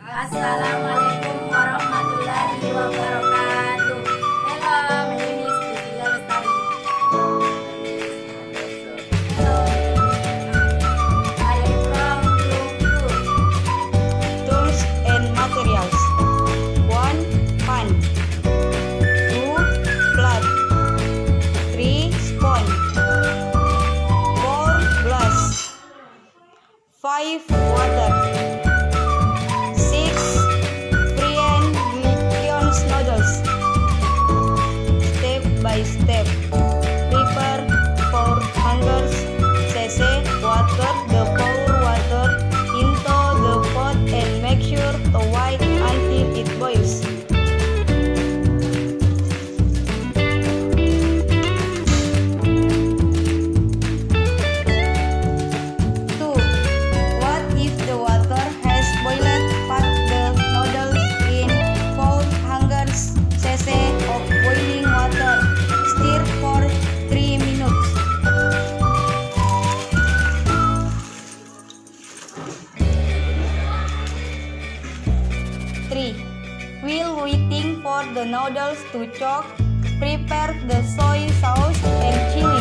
Assalamualaikum warahmatullahi wabarakatuh. Hello, my name is Tugas Bahasa. Hello, I am from Group 2. Tools and materials. 1. Pan. 2. Plat. 3. Spoon. 4. Glass. 5. Water. 6. Free and glucose noodles. Step by step. Prepare 400 cc water. Pour water into the pot and make sure to wait until it boils. Two. What if the water has boiled? Put the noodles in 400 cc of boiling water. Stir for 3 minutes. 3. While waiting for the noodles to cook, prepare the soy sauce and chili.